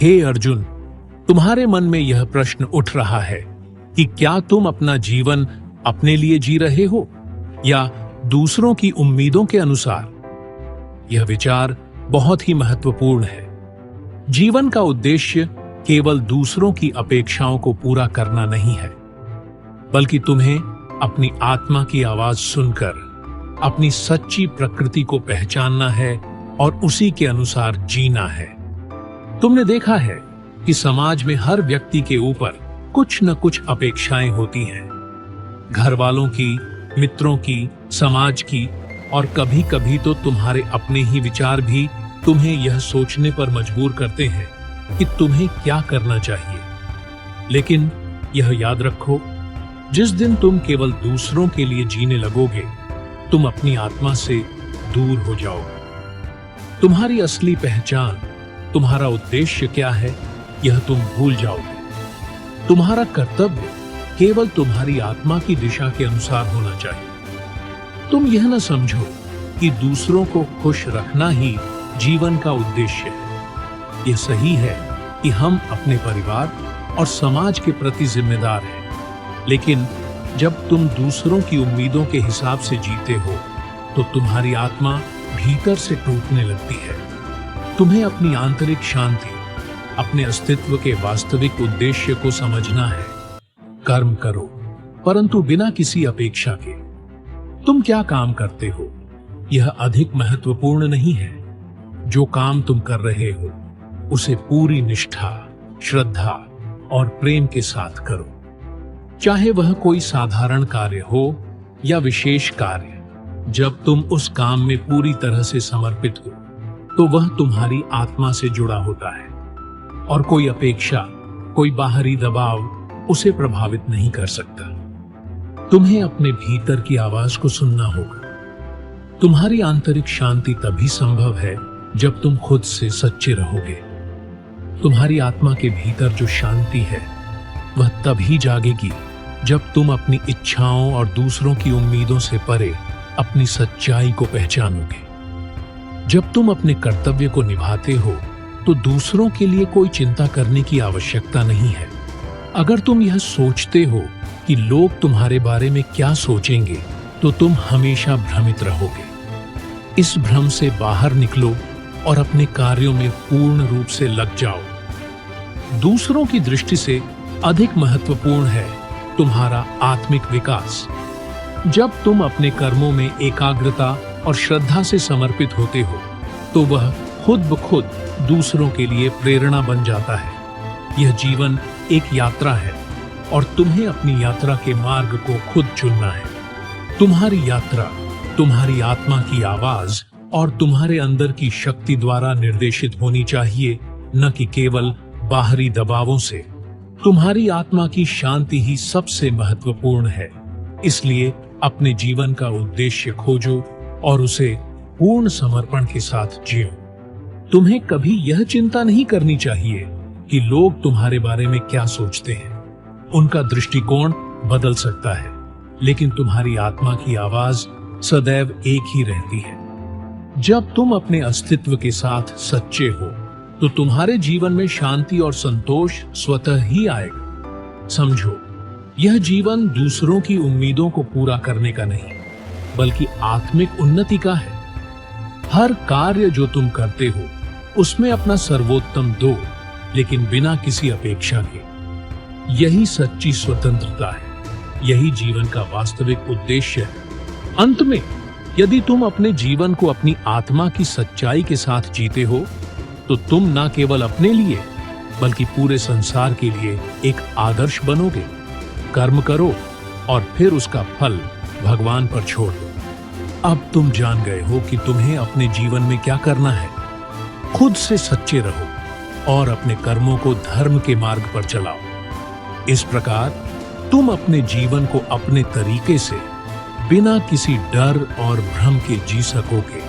हे अर्जुन, तुम्हारे मन में यह प्रश्न उठ रहा है कि क्या तुम अपना जीवन अपने लिए जी रहे हो या दूसरों की उम्मीदों के अनुसार? यह विचार बहुत ही महत्वपूर्ण है। जीवन का उद्देश्य केवल दूसरों की अपेक्षाओं को पूरा करना नहीं है, बल्कि तुम्हें अपनी आत्मा की आवाज सुनकर अपनी सच्ची प्रकृति को पहचानना है और उसी के अनुसार जीना है। तुमने देखा है कि समाज में हर व्यक्ति के ऊपर कुछ न कुछ अपेक्षाएं होती हैं, घर वालों की, मित्रों की, समाज की, और कभी कभी तो तुम्हारे अपने ही विचार भी तुम्हें यह सोचने पर मजबूर करते हैं कि तुम्हें क्या करना चाहिए। लेकिन यह याद रखो, जिस दिन तुम केवल दूसरों के लिए जीने लगोगे, तुम अपनी आत्मा से दूर हो जाओगे। तुम्हारी असली पहचान, तुम्हारा उद्देश्य क्या है, यह तुम भूल जाओगे। तुम्हारा कर्तव्य केवल तुम्हारी आत्मा की दिशा के अनुसार होना चाहिए। तुम यह न समझो कि दूसरों को खुश रखना ही जीवन का उद्देश्य है। यह सही है कि हम अपने परिवार और समाज के प्रति जिम्मेदार हैं, लेकिन जब तुम दूसरों की उम्मीदों के हिसाब से जीते हो तो तुम्हारी आत्मा भीतर से टूटने लगती है। तुम्हें अपनी आंतरिक शांति, अपने अस्तित्व के वास्तविक उद्देश्य को समझना है। कर्म करो, परंतु बिना किसी अपेक्षा के। तुम क्या काम करते हो, यह अधिक महत्वपूर्ण नहीं है। जो काम तुम कर रहे हो, उसे पूरी निष्ठा, श्रद्धा और प्रेम के साथ करो। चाहे वह कोई साधारण कार्य हो या विशेष कार्य, जब तुम उस काम में पूरी तरह से समर्पित हो, तो वह तुम्हारी आत्मा से जुड़ा होता है और कोई अपेक्षा, कोई बाहरी दबाव उसे प्रभावित नहीं कर सकता। तुम्हें अपने भीतर की आवाज को सुनना होगा। तुम्हारी आंतरिक शांति तभी संभव है जब तुम खुद से सच्चे रहोगे। तुम्हारी आत्मा के भीतर जो शांति है, वह तभी जागेगी जब तुम अपनी इच्छाओं और दूसरों की उम्मीदों से परे अपनी सच्चाई को पहचानोगे। जब तुम अपने कर्तव्य को निभाते हो तो दूसरों के लिए कोई चिंता करने की आवश्यकता नहीं है। अगर तुम यह सोचते हो कि लोग तुम्हारे बारे में क्या सोचेंगे, तो तुम हमेशा भ्रमित रहोगे। इस भ्रम से बाहर निकलो और अपने कार्यों में पूर्ण रूप से लग जाओ। दूसरों की दृष्टि से अधिक महत्वपूर्ण है तुम्हारा आत्मिक विकास। जब तुम अपने कर्मों में एकाग्रता और श्रद्धा से समर्पित होते हो, तो वह खुद ब खुद दूसरों के लिए प्रेरणा बन जाता है। यह जीवन एक यात्रा है और तुम्हें अपनी यात्रा के मार्ग को खुद चुनना है। तुम्हारी यात्रा तुम्हारी आत्मा की आवाज और तुम्हारे अंदर की शक्ति द्वारा निर्देशित होनी चाहिए, न कि केवल बाहरी दबावों से। तुम्हारी आत्मा की शांति ही सबसे महत्वपूर्ण है। इसलिए अपने जीवन का उद्देश्य खोजो और उसे पूर्ण समर्पण के साथ जियो। तुम्हें कभी यह चिंता नहीं करनी चाहिए कि लोग तुम्हारे बारे में क्या सोचते हैं। उनका दृष्टिकोण बदल सकता है, लेकिन तुम्हारी आत्मा की आवाज सदैव एक ही रहती है। जब तुम अपने अस्तित्व के साथ सच्चे हो, तो तुम्हारे जीवन में शांति और संतोष स्वतः ही आएगा। समझो, यह जीवन दूसरों की उम्मीदों को पूरा करने का नहीं, बल्कि आत्मिक उन्नति का है। हर कार्य जो तुम करते हो, उसमें अपना सर्वोत्तम दो, लेकिन बिना किसी अपेक्षा के। यही सच्ची स्वतंत्रता है। यही जीवन का वास्तविक उद्देश्य है। अंत में, यदि तुम अपने जीवन को अपनी आत्मा की सच्चाई के साथ जीते हो, तो तुम न केवल अपने लिए, बल्कि पूरे संसार के लिए एक आदर्श बनोगे। कर्म करो और फिर उसका फल भगवान पर छोड़ दो। अब तुम जान गए हो कि तुम्हें अपने जीवन में क्या करना है। खुद से सच्चे रहो और अपने कर्मों को धर्म के मार्ग पर चलाओ। इस प्रकार तुम अपने जीवन को अपने तरीके से, बिना किसी डर और भ्रम के जी सकोगे।